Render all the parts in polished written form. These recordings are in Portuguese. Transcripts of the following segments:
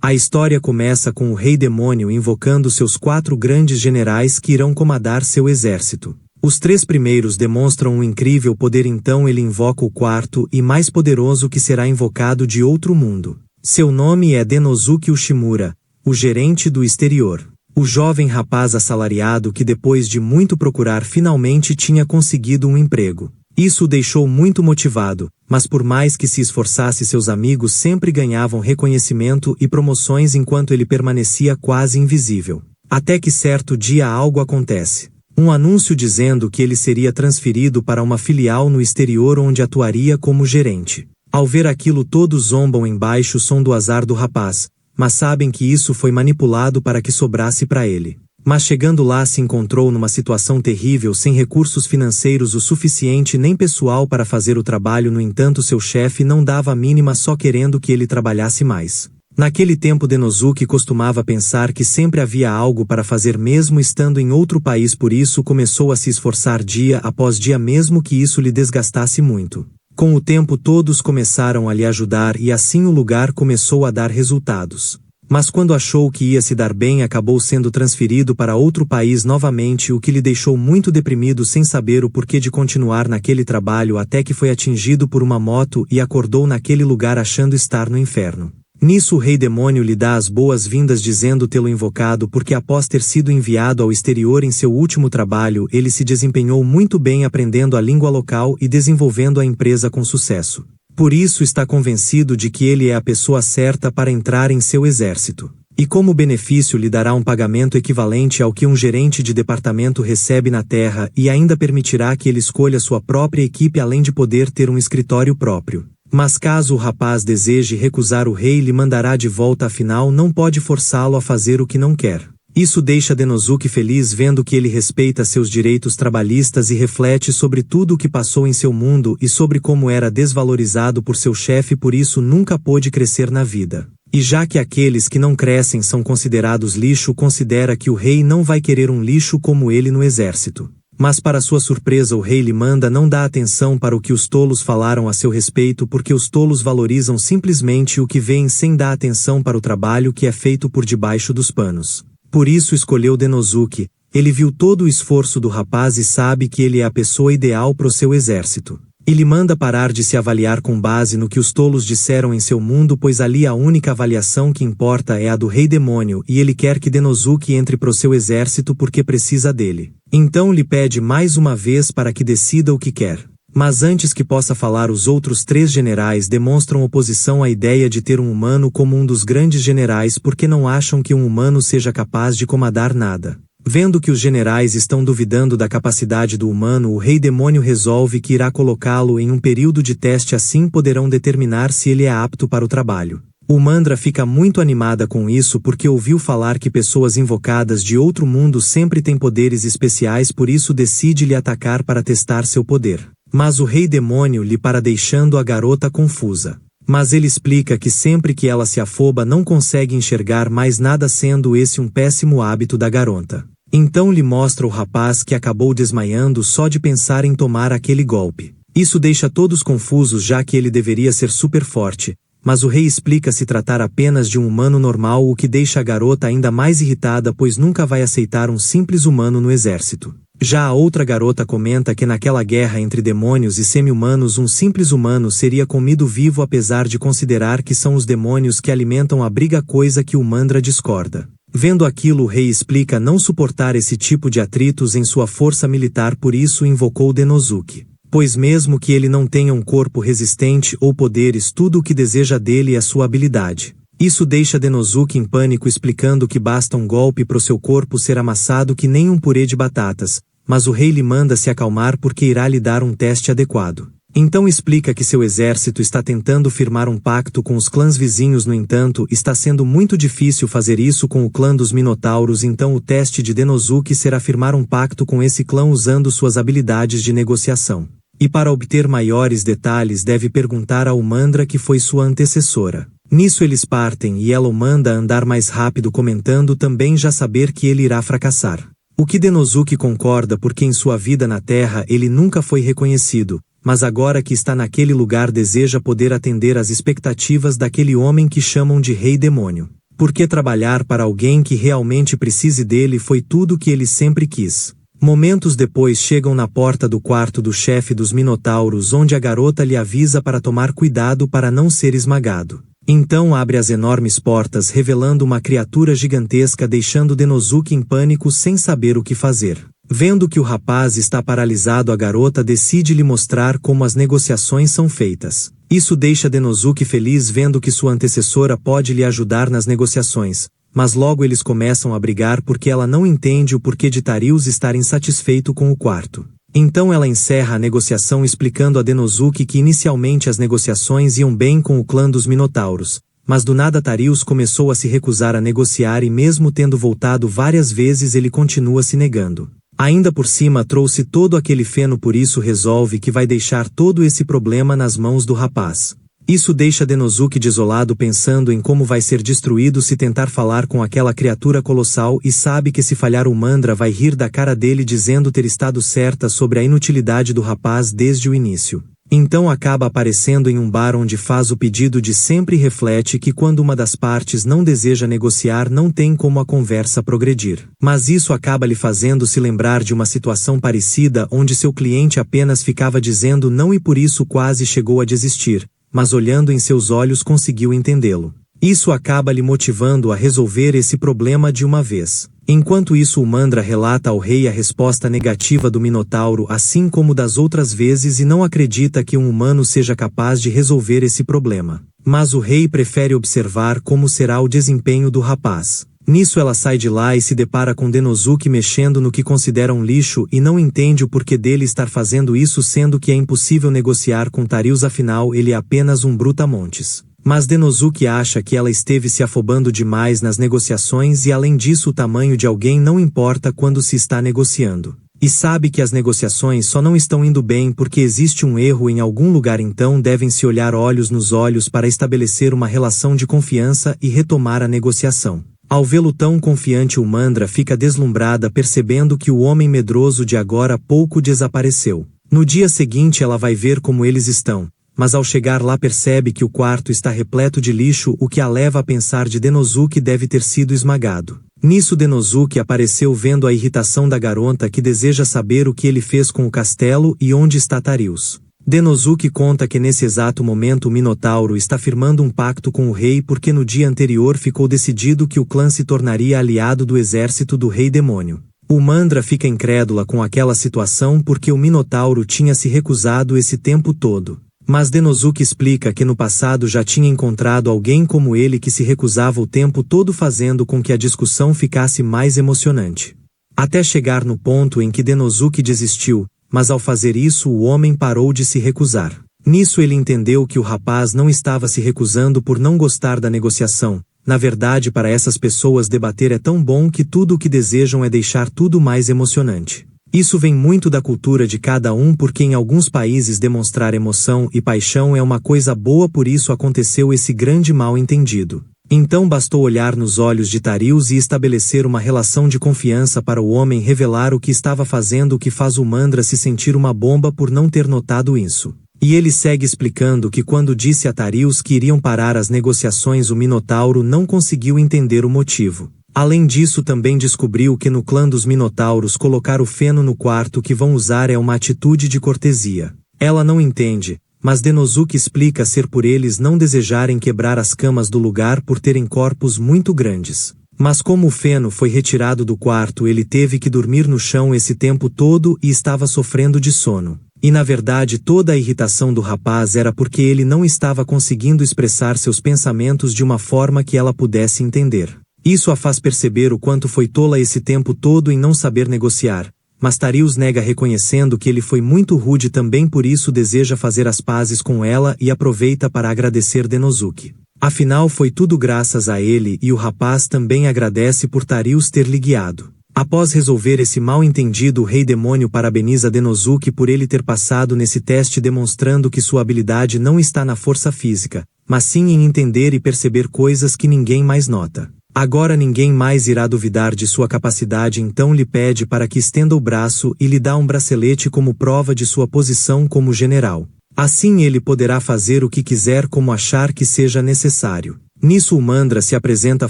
A história começa com o Rei Demônio invocando seus 4 grandes generais que irão comandar seu exército. Os 3 primeiros demonstram um incrível poder, então ele invoca o 4º e mais poderoso que será invocado de outro mundo. Seu nome é Denosuke Ushimura, o gerente do exterior. O jovem rapaz assalariado que depois de muito procurar finalmente tinha conseguido um emprego. Isso o deixou muito motivado, mas por mais que se esforçasse seus amigos sempre ganhavam reconhecimento e promoções enquanto ele permanecia quase invisível. Até que certo dia algo acontece. Um anúncio dizendo que ele seria transferido para uma filial no exterior onde atuaria como gerente. Ao ver aquilo todos zombam em baixo som do azar do rapaz, mas sabem que isso foi manipulado para que sobrasse para ele. Mas chegando lá se encontrou numa situação terrível sem recursos financeiros o suficiente nem pessoal para fazer o trabalho. No entanto seu chefe não dava a mínima só querendo que ele trabalhasse mais. Naquele tempo Denosuke costumava pensar que sempre havia algo para fazer mesmo estando em outro país, por isso começou a se esforçar dia após dia mesmo que isso lhe desgastasse muito. Com o tempo todos começaram a lhe ajudar e assim o lugar começou a dar resultados. Mas quando achou que ia se dar bem acabou sendo transferido para outro país novamente, o que lhe deixou muito deprimido sem saber o porquê de continuar naquele trabalho até que foi atingido por uma moto e acordou naquele lugar achando estar no inferno. Nisso o Rei Demônio lhe dá as boas-vindas dizendo tê-lo invocado porque após ter sido enviado ao exterior em seu último trabalho ele se desempenhou muito bem aprendendo a língua local e desenvolvendo a empresa com sucesso. Por isso está convencido de que ele é a pessoa certa para entrar em seu exército. E como benefício lhe dará um pagamento equivalente ao que um gerente de departamento recebe na Terra e ainda permitirá que ele escolha sua própria equipe além de poder ter um escritório próprio. Mas caso o rapaz deseje recusar o rei lhe mandará de volta, afinal não pode forçá-lo a fazer o que não quer. Isso deixa Denosuke feliz vendo que ele respeita seus direitos trabalhistas e reflete sobre tudo o que passou em seu mundo e sobre como era desvalorizado por seu chefe, por isso nunca pôde crescer na vida. E já que aqueles que não crescem são considerados lixo, considera que o rei não vai querer um lixo como ele no exército. Mas para sua surpresa o rei lhe manda não dar atenção para o que os tolos falaram a seu respeito, porque os tolos valorizam simplesmente o que veem sem dar atenção para o trabalho que é feito por debaixo dos panos. Por isso escolheu Denosuke. Ele viu todo o esforço do rapaz e sabe que ele é a pessoa ideal para o seu exército. E lhe manda parar de se avaliar com base no que os tolos disseram em seu mundo, pois ali a única avaliação que importa é a do Rei Demônio e ele quer que Denosuke entre pro seu exército porque precisa dele. Então lhe pede mais uma vez para que decida o que quer. Mas antes que possa falar, os outros 3 generais demonstram oposição à ideia de ter um humano como um dos grandes generais porque não acham que um humano seja capaz de comandar nada. Vendo que os generais estão duvidando da capacidade do humano, o Rei Demônio resolve que irá colocá-lo em um período de teste, assim poderão determinar se ele é apto para o trabalho. O Mandra fica muito animada com isso porque ouviu falar que pessoas invocadas de outro mundo sempre têm poderes especiais, por isso decide lhe atacar para testar seu poder. Mas o Rei Demônio lhe para deixando a garota confusa. Mas ele explica que sempre que ela se afoba não consegue enxergar mais nada, sendo esse um péssimo hábito da garota. Então lhe mostra o rapaz que acabou desmaiando só de pensar em tomar aquele golpe. Isso deixa todos confusos já que ele deveria ser super forte, mas o rei explica se tratar apenas de um humano normal, o que deixa a garota ainda mais irritada pois nunca vai aceitar um simples humano no exército. Já a outra garota comenta que naquela guerra entre demônios e semi-humanos um simples humano seria comido vivo, apesar de considerar que são os demônios que alimentam a briga, coisa que o Mandra discorda. Vendo aquilo o rei explica não suportar esse tipo de atritos em sua força militar, por isso invocou Denosuke. Pois mesmo que ele não tenha um corpo resistente ou poderes, tudo o que deseja dele é sua habilidade. Isso deixa Denosuke em pânico, explicando que basta um golpe pro seu corpo ser amassado que nem um purê de batatas, mas o rei lhe manda se acalmar porque irá lhe dar um teste adequado. Então explica que seu exército está tentando firmar um pacto com os clãs vizinhos, no entanto, está sendo muito difícil fazer isso com o clã dos Minotauros, então o teste de Denosuke será firmar um pacto com esse clã usando suas habilidades de negociação. E para obter maiores detalhes deve perguntar ao Mandra, que foi sua antecessora. Nisso eles partem e ela o manda andar mais rápido, comentando também já saber que ele irá fracassar. O que Denosuke concorda porque em sua vida na Terra ele nunca foi reconhecido, mas agora que está naquele lugar deseja poder atender às expectativas daquele homem que chamam de Rei Demônio. Por que trabalhar para alguém que realmente precise dele foi tudo que ele sempre quis. Momentos depois chegam na porta do quarto do chefe dos Minotauros, onde a garota lhe avisa para tomar cuidado para não ser esmagado. Então abre as enormes portas, revelando uma criatura gigantesca, deixando Denosuke em pânico sem saber o que fazer. Vendo que o rapaz está paralisado, a garota decide lhe mostrar como as negociações são feitas. Isso deixa Denosuke feliz, vendo que sua antecessora pode lhe ajudar nas negociações. Mas logo eles começam a brigar porque ela não entende o porquê de Tarius estar insatisfeito com o quarto. Então ela encerra a negociação explicando a Denosuke que inicialmente as negociações iam bem com o clã dos Minotauros, mas do nada Tarius começou a se recusar a negociar e mesmo tendo voltado várias vezes ele continua se negando. Ainda por cima trouxe todo aquele feno, por isso resolve que vai deixar todo esse problema nas mãos do rapaz. Isso deixa Denosuke desolado, pensando em como vai ser destruído se tentar falar com aquela criatura colossal, e sabe que se falhar o Mandra vai rir da cara dele dizendo ter estado certa sobre a inutilidade do rapaz desde o início. Então acaba aparecendo em um bar onde faz o pedido de sempre e reflete que quando uma das partes não deseja negociar não tem como a conversa progredir. Mas isso acaba lhe fazendo se lembrar de uma situação parecida onde seu cliente apenas ficava dizendo não e por isso quase chegou a desistir, mas olhando em seus olhos conseguiu entendê-lo. Isso acaba lhe motivando a resolver esse problema de uma vez. Enquanto isso, o Mandra relata ao rei a resposta negativa do Minotauro, assim como das outras vezes, e não acredita que um humano seja capaz de resolver esse problema. Mas o rei prefere observar como será o desempenho do rapaz. Nisso ela sai de lá e se depara com Denosuke mexendo no que considera um lixo e não entende o porquê dele estar fazendo isso, sendo que é impossível negociar com Tarius, afinal ele é apenas um brutamontes. Mas Denosuke acha que ela esteve se afobando demais nas negociações e além disso o tamanho de alguém não importa quando se está negociando. E sabe que as negociações só não estão indo bem porque existe um erro em algum lugar, então devem se olhar olhos nos olhos para estabelecer uma relação de confiança e retomar a negociação. Ao vê-lo tão confiante, o Mandra fica deslumbrada, percebendo que o homem medroso de agora há pouco desapareceu. No dia seguinte ela vai ver como eles estão, mas ao chegar lá percebe que o quarto está repleto de lixo, o que a leva a pensar de Denosuke deve ter sido esmagado. Nisso Denosuke apareceu, vendo a irritação da garota que deseja saber o que ele fez com o castelo e onde está Tarius. Denosuke conta que nesse exato momento o Minotauro está firmando um pacto com o rei porque no dia anterior ficou decidido que o clã se tornaria aliado do exército do Rei Demônio. O Mandra fica incrédula com aquela situação porque o Minotauro tinha se recusado esse tempo todo. Mas Denosuke explica que no passado já tinha encontrado alguém como ele que se recusava o tempo todo, fazendo com que a discussão ficasse mais emocionante. Até chegar no ponto em que Denosuke desistiu, mas ao fazer isso o homem parou de se recusar. Nisso ele entendeu que o rapaz não estava se recusando por não gostar da negociação. Na verdade, para essas pessoas debater é tão bom que tudo o que desejam é deixar tudo mais emocionante. Isso vem muito da cultura de cada um, porque em alguns países demonstrar emoção e paixão é uma coisa boa, por isso aconteceu esse grande mal-entendido. Então bastou olhar nos olhos de Tarius e estabelecer uma relação de confiança para o homem revelar o que estava fazendo, o que faz o Mandra se sentir uma bomba por não ter notado isso. E ele segue explicando que quando disse a Tarius que iriam parar as negociações, o Minotauro não conseguiu entender o motivo. Além disso, também descobriu que no clã dos Minotauros colocar o feno no quarto que vão usar é uma atitude de cortesia. Ela não entende, mas Denosuke explica ser por eles não desejarem quebrar as camas do lugar por terem corpos muito grandes. Mas como o feno foi retirado do quarto, ele teve que dormir no chão esse tempo todo e estava sofrendo de sono. E na verdade toda a irritação do rapaz era porque ele não estava conseguindo expressar seus pensamentos de uma forma que ela pudesse entender. Isso a faz perceber o quanto foi tola esse tempo todo em não saber negociar, mas Tarius nega, reconhecendo que ele foi muito rude também, por isso deseja fazer as pazes com ela e aproveita para agradecer Denosuke. Afinal foi tudo graças a ele e o rapaz também agradece por Tarius ter lhe guiado. Após resolver esse mal-entendido, o Rei Demônio parabeniza Denosuke por ele ter passado nesse teste, demonstrando que sua habilidade não está na força física, mas sim em entender e perceber coisas que ninguém mais nota. Agora ninguém mais irá duvidar de sua capacidade, então lhe pede para que estenda o braço e lhe dá um bracelete como prova de sua posição como general. Assim ele poderá fazer o que quiser como achar que seja necessário. Nisso o Mandra se apresenta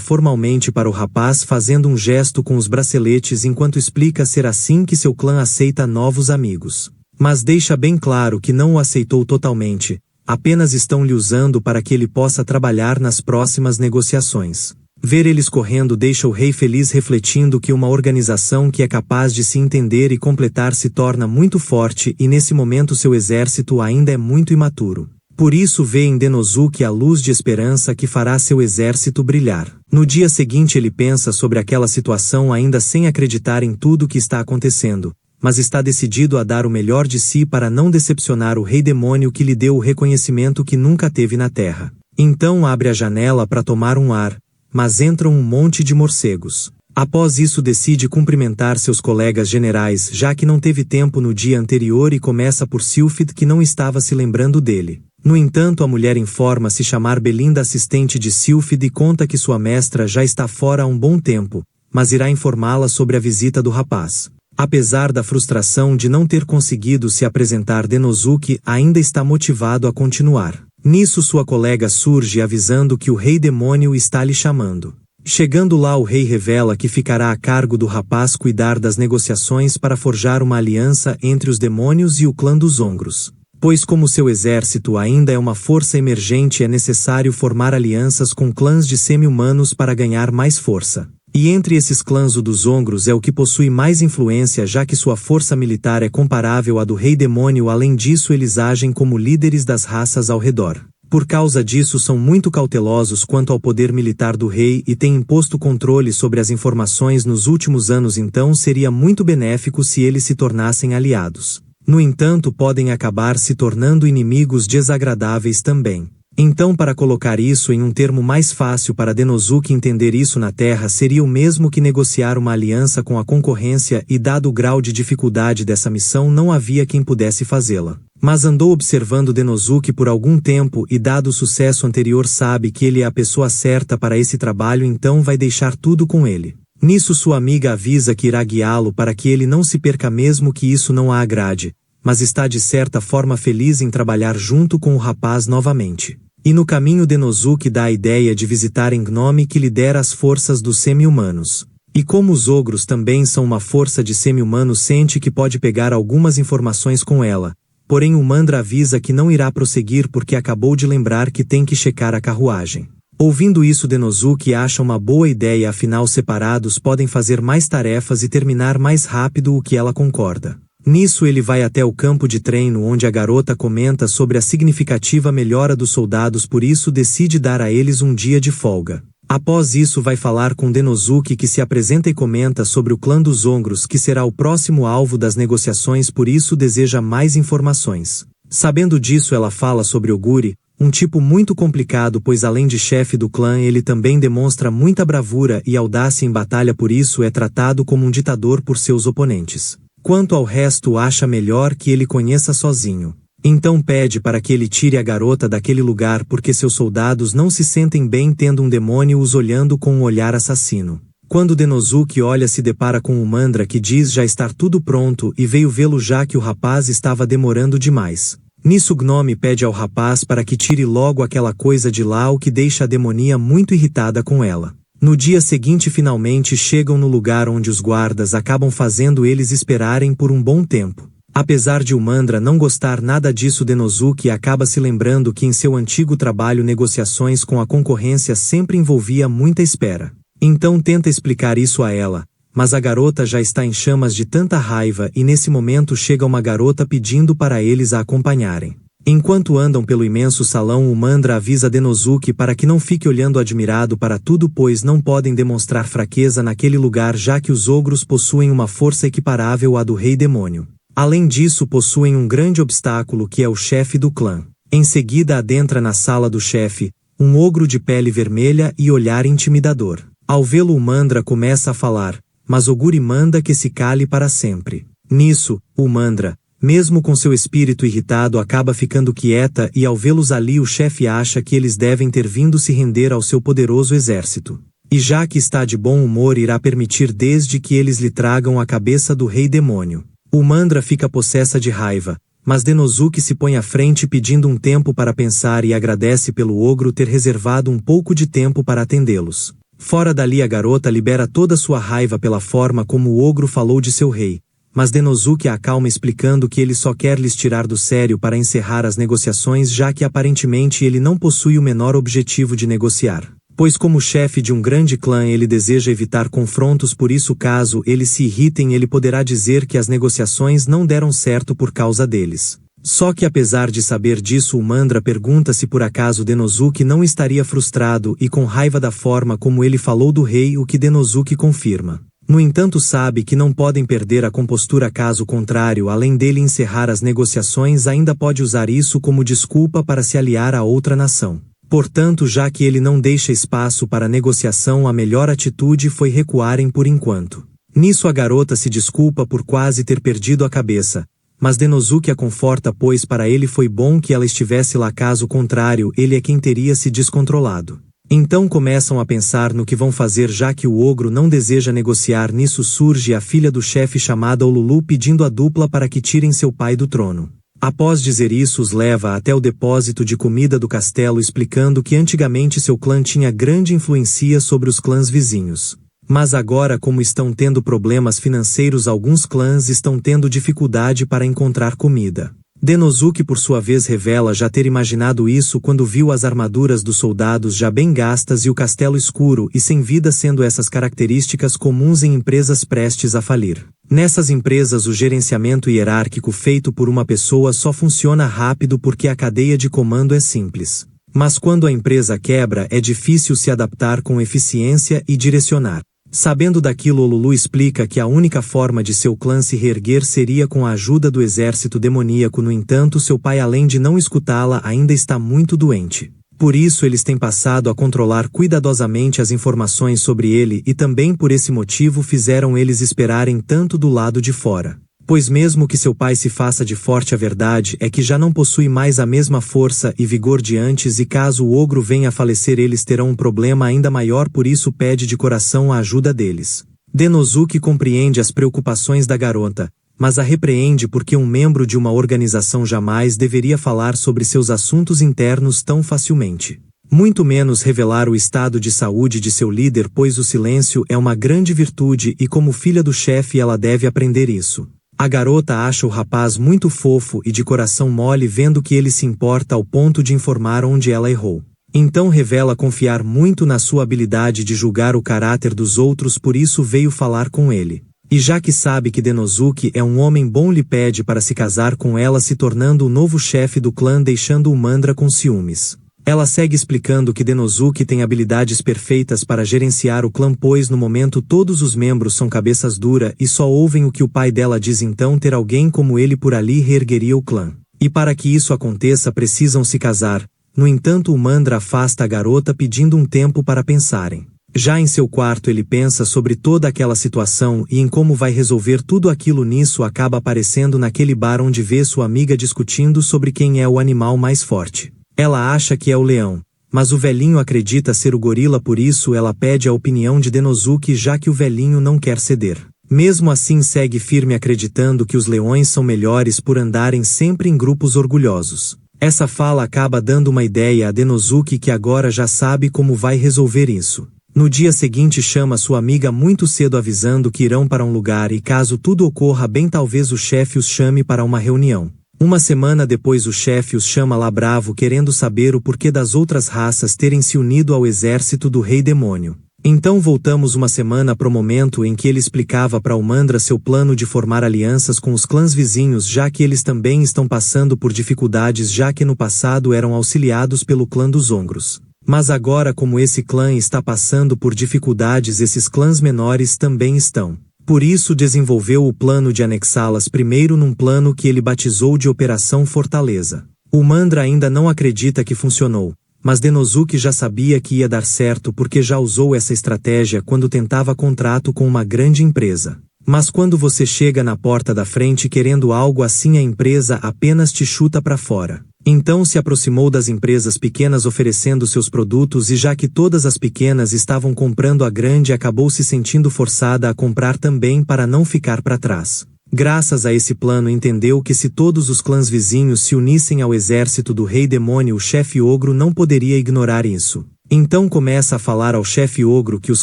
formalmente para o rapaz fazendo um gesto com os braceletes enquanto explica ser assim que seu clã aceita novos amigos. Mas deixa bem claro que não o aceitou totalmente, apenas estão lhe usando para que ele possa trabalhar nas próximas negociações. Ver eles correndo deixa o rei feliz refletindo que uma organização que é capaz de se entender e completar se torna muito forte e nesse momento seu exército ainda é muito imaturo. Por isso vê em Denosuke a luz de esperança que fará seu exército brilhar. No dia seguinte ele pensa sobre aquela situação ainda sem acreditar em tudo que está acontecendo, mas está decidido a dar o melhor de si para não decepcionar o rei demônio que lhe deu o reconhecimento que nunca teve na terra. Então abre a janela para tomar um ar, mas entram um monte de morcegos. Após isso decide cumprimentar seus colegas generais já que não teve tempo no dia anterior e começa por Sylphid que não estava se lembrando dele. No entanto a mulher informa se chamar Belinda assistente de Sylphid e conta que sua mestra já está fora há um bom tempo, mas irá informá-la sobre a visita do rapaz. Apesar da frustração de não ter conseguido se apresentar, Denosuke ainda está motivado a continuar. Nisso sua colega surge avisando que o rei demônio está lhe chamando. Chegando lá o rei revela que ficará a cargo do rapaz cuidar das negociações para forjar uma aliança entre os demônios e o clã dos Ongros. Pois como seu exército ainda é uma força emergente é necessário formar alianças com clãs de semi-humanos para ganhar mais força. E entre esses clãs o dos Ongros é o que possui mais influência já que sua força militar é comparável à do rei demônio. Além disso eles agem como líderes das raças ao redor. Por causa disso são muito cautelosos quanto ao poder militar do rei e têm imposto controle sobre as informações nos últimos anos, então seria muito benéfico se eles se tornassem aliados. No entanto podem acabar se tornando inimigos desagradáveis também. Então para colocar isso em um termo mais fácil para Denosuke entender isso na Terra seria o mesmo que negociar uma aliança com a concorrência e dado o grau de dificuldade dessa missão não havia quem pudesse fazê-la. Mas andou observando Denosuke por algum tempo e dado o sucesso anterior sabe que ele é a pessoa certa para esse trabalho, então vai deixar tudo com ele. Nisso sua amiga avisa que irá guiá-lo para que ele não se perca mesmo que isso não a agrade, mas está de certa forma feliz em trabalhar junto com o rapaz novamente. E no caminho Denosuke dá a ideia de visitar Gnome que lidera as forças dos semi-humanos. E como os ogros também são uma força de semi-humanos sente que pode pegar algumas informações com ela, porém o Mandra avisa que não irá prosseguir porque acabou de lembrar que tem que checar a carruagem. Ouvindo isso Denosuke acha uma boa ideia, afinal separados podem fazer mais tarefas e terminar mais rápido, o que ela concorda. Nisso ele vai até o campo de treino onde a garota comenta sobre a significativa melhora dos soldados, por isso decide dar a eles um dia de folga. Após isso vai falar com Denosuke que se apresenta e comenta sobre o clã dos Ongros que será o próximo alvo das negociações, por isso deseja mais informações. Sabendo disso ela fala sobre Oguri, um tipo muito complicado pois além de chefe do clã ele também demonstra muita bravura e audácia em batalha, por isso é tratado como um ditador por seus oponentes. Quanto ao resto acha melhor que ele conheça sozinho. Então pede para que ele tire a garota daquele lugar porque seus soldados não se sentem bem tendo um demônio os olhando com um olhar assassino. Quando Denosuke olha se depara com o Mandra que diz já estar tudo pronto e veio vê-lo já que o rapaz estava demorando demais. Nisso Gnome pede ao rapaz para que tire logo aquela coisa de lá, o que deixa a demonia muito irritada com ela. No dia seguinte finalmente chegam no lugar onde os guardas acabam fazendo eles esperarem por um bom tempo. Apesar de o Mandra não gostar nada disso, Denosuke acaba se lembrando que em seu antigo trabalho negociações com a concorrência sempre envolvia muita espera. Então tenta explicar isso a ela, mas a garota já está em chamas de tanta raiva e nesse momento chega uma garota pedindo para eles a acompanharem. Enquanto andam pelo imenso salão o Mandra avisa Denosuke para que não fique olhando admirado para tudo pois não podem demonstrar fraqueza naquele lugar já que os ogros possuem uma força equiparável à do rei demônio. Além disso possuem um grande obstáculo que é o chefe do clã. Em seguida adentra na sala do chefe, um ogro de pele vermelha e olhar intimidador. Ao vê-lo o Mandra começa a falar, mas Oguri manda que se cale para sempre. Nisso, o Mandra, mesmo com seu espírito irritado, acaba ficando quieta e ao vê-los ali o chefe acha que eles devem ter vindo se render ao seu poderoso exército. E já que está de bom humor irá permitir desde que eles lhe tragam a cabeça do rei demônio. O Mandra fica possessa de raiva, mas Denosuke se põe à frente pedindo um tempo para pensar e agradece pelo ogro ter reservado um pouco de tempo para atendê-los. Fora dali a garota libera toda sua raiva pela forma como o ogro falou de seu rei, mas Denosuke a acalma explicando que ele só quer lhes tirar do sério para encerrar as negociações, já que aparentemente ele não possui o menor objetivo de negociar. Pois como chefe de um grande clã ele deseja evitar confrontos, por isso caso eles se irritem ele poderá dizer que as negociações não deram certo por causa deles. Só que apesar de saber disso o Mandra pergunta se por acaso Denosuke não estaria frustrado e com raiva da forma como ele falou do rei, o que Denosuke confirma. No entanto sabe que não podem perder a compostura caso contrário, além dele encerrar as negociações ainda pode usar isso como desculpa para se aliar a outra nação. Portanto, já que ele não deixa espaço para negociação, a melhor atitude foi recuarem por enquanto. Nisso a garota se desculpa por quase ter perdido a cabeça, mas Denosuke a conforta pois para ele foi bom que ela estivesse lá caso contrário ele é quem teria se descontrolado. Então começam a pensar no que vão fazer já que o ogro não deseja negociar. Nisso surge a filha do chefe chamada Olulu pedindo a dupla para que tirem seu pai do trono. Após dizer isso os leva até o depósito de comida do castelo explicando que antigamente seu clã tinha grande influência sobre os clãs vizinhos. Mas agora como estão tendo problemas financeiros alguns clãs estão tendo dificuldade para encontrar comida. Denosuke por sua vez revela já ter imaginado isso quando viu as armaduras dos soldados já bem gastas e o castelo escuro e sem vida sendo essas características comuns em empresas prestes a falir. Nessas empresas o gerenciamento hierárquico feito por uma pessoa só funciona rápido porque a cadeia de comando é simples. Mas quando a empresa quebra é difícil se adaptar com eficiência e direcionar. Sabendo daquilo Olulu explica que a única forma de seu clã se reerguer seria com a ajuda do exército demoníaco. No entanto seu pai além de não escutá-la ainda está muito doente. Por isso eles têm passado a controlar cuidadosamente as informações sobre ele e também por esse motivo fizeram eles esperarem tanto do lado de fora. Pois mesmo que seu pai se faça de forte, a verdade é que já não possui mais a mesma força e vigor de antes e caso o ogro venha a falecer eles terão um problema ainda maior, por isso pede de coração a ajuda deles. Denosuke compreende as preocupações da garota, mas a repreende porque um membro de uma organização jamais deveria falar sobre seus assuntos internos tão facilmente. Muito menos revelar o estado de saúde de seu líder, pois o silêncio é uma grande virtude e como filha do chefe ela deve aprender isso. A garota acha o rapaz muito fofo e de coração mole vendo que ele se importa ao ponto de informar onde ela errou. Então revela confiar muito na sua habilidade de julgar o caráter dos outros, por isso veio falar com ele. E já que sabe que Denosuke é um homem bom lhe pede para se casar com ela se tornando o novo chefe do clã deixando o Mandra com ciúmes. Ela segue explicando que Denosuke tem habilidades perfeitas para gerenciar o clã pois no momento todos os membros são cabeças duras e só ouvem o que o pai dela diz, então ter alguém como ele por ali reergueria o clã. E para que isso aconteça precisam se casar. No entanto o Mandra afasta a garota pedindo um tempo para pensarem. Já em seu quarto ele pensa sobre toda aquela situação e em como vai resolver tudo aquilo. Nisso acaba aparecendo naquele bar onde vê sua amiga discutindo sobre quem é o animal mais forte. Ela acha que é o leão, mas o velhinho acredita ser o gorila, por isso ela pede a opinião de Denosuke já que o velhinho não quer ceder. Mesmo assim segue firme acreditando que os leões são melhores por andarem sempre em grupos orgulhosos. Essa fala acaba dando uma ideia a Denosuke que agora já sabe como vai resolver isso. No dia seguinte chama sua amiga muito cedo avisando que irão para um lugar e caso tudo ocorra bem talvez o chefe os chame para uma reunião. Uma semana depois o chefe os chama lá bravo querendo saber o porquê das outras raças terem se unido ao exército do rei demônio. Então voltamos uma semana pro momento em que ele explicava para o Mandra seu plano de formar alianças com os clãs vizinhos já que eles também estão passando por dificuldades já que no passado eram auxiliados pelo clã dos Ongros. Mas agora como esse clã está passando por dificuldades esses clãs menores também estão. Por isso desenvolveu o plano de anexá-las primeiro num plano que ele batizou de Operação Fortaleza. O Mandra ainda não acredita que funcionou, mas Denosuke já sabia que ia dar certo porque já usou essa estratégia quando tentava contrato com uma grande empresa. Mas quando você chega na porta da frente querendo algo assim a empresa apenas te chuta para fora. Então se aproximou das empresas pequenas oferecendo seus produtos e já que todas as pequenas estavam comprando a grande acabou se sentindo forçada a comprar também para não ficar para trás. Graças a esse plano entendeu que se todos os clãs vizinhos se unissem ao exército do rei demônio, o chefe ogro não poderia ignorar isso. Então começa a falar ao chefe ogro que os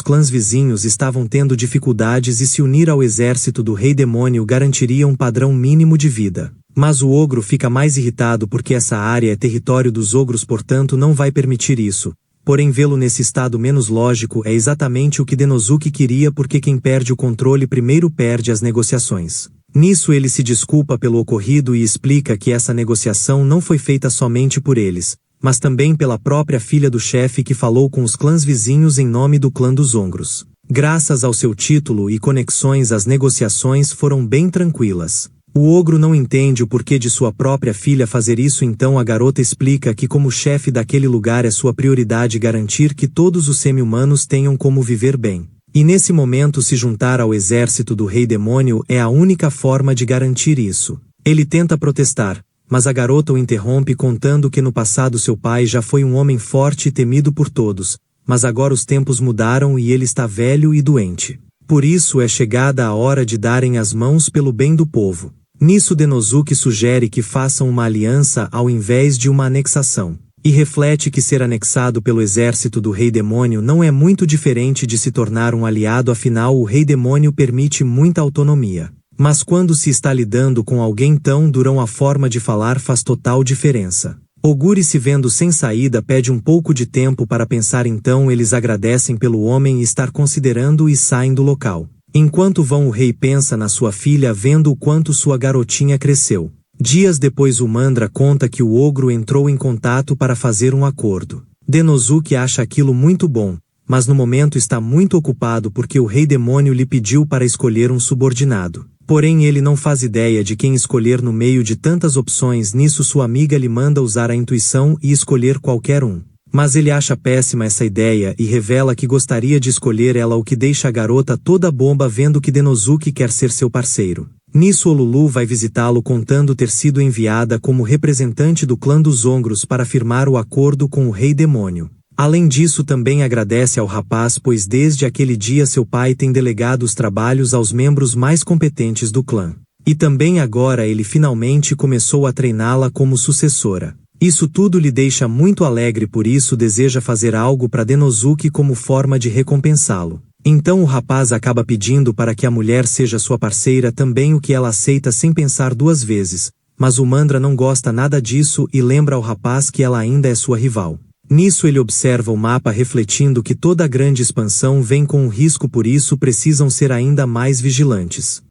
clãs vizinhos estavam tendo dificuldades e se unir ao exército do rei demônio garantiria um padrão mínimo de vida. Mas o ogro fica mais irritado porque essa área é território dos ogros, portanto não vai permitir isso. Porém, vê-lo nesse estado menos lógico é exatamente o que Denosuke queria, porque quem perde o controle primeiro perde as negociações. Nisso ele se desculpa pelo ocorrido e explica que essa negociação não foi feita somente por eles, mas também pela própria filha do chefe que falou com os clãs vizinhos em nome do clã dos Ongros. Graças ao seu título e conexões, as negociações foram bem tranquilas. O ogro não entende o porquê de sua própria filha fazer isso, então a garota explica que como chefe daquele lugar é sua prioridade garantir que todos os semi-humanos tenham como viver bem. E nesse momento se juntar ao exército do rei demônio é a única forma de garantir isso. Ele tenta protestar, mas a garota o interrompe contando que no passado seu pai já foi um homem forte e temido por todos, mas agora os tempos mudaram e ele está velho e doente. Por isso é chegada a hora de darem as mãos pelo bem do povo. Nisso Denosuke sugere que façam uma aliança ao invés de uma anexação, e reflete que ser anexado pelo exército do rei demônio não é muito diferente de se tornar um aliado, afinal o rei demônio permite muita autonomia. Mas quando se está lidando com alguém tão durão, a forma de falar faz total diferença. Oguri, se vendo sem saída, pede um pouco de tempo para pensar, então eles agradecem pelo homem estar considerando e saem do local. Enquanto vão, o rei pensa na sua filha vendo o quanto sua garotinha cresceu. Dias depois, o Mandra conta que o ogro entrou em contato para fazer um acordo. Denosuke acha aquilo muito bom, mas no momento está muito ocupado porque o rei demônio lhe pediu para escolher um subordinado. Porém ele não faz ideia de quem escolher no meio de tantas opções. Nisso sua amiga lhe manda usar a intuição e escolher qualquer um. Mas ele acha péssima essa ideia e revela que gostaria de escolher ela, o que deixa a garota toda boba vendo que Denosuke quer ser seu parceiro. Nisso Olulu vai visitá-lo contando ter sido enviada como representante do clã dos Ongros para firmar o acordo com o rei demônio. Além disso, também agradece ao rapaz, pois desde aquele dia seu pai tem delegado os trabalhos aos membros mais competentes do clã. E também agora ele finalmente começou a treiná-la como sucessora. Isso tudo lhe deixa muito alegre, por isso deseja fazer algo para Denosuke como forma de recompensá-lo. Então o rapaz acaba pedindo para que a mulher seja sua parceira também, o que ela aceita sem pensar duas vezes, mas o Mandra não gosta nada disso e lembra ao rapaz que ela ainda é sua rival. Nisso ele observa o mapa, refletindo que toda grande expansão vem com um risco, por isso precisam ser ainda mais vigilantes.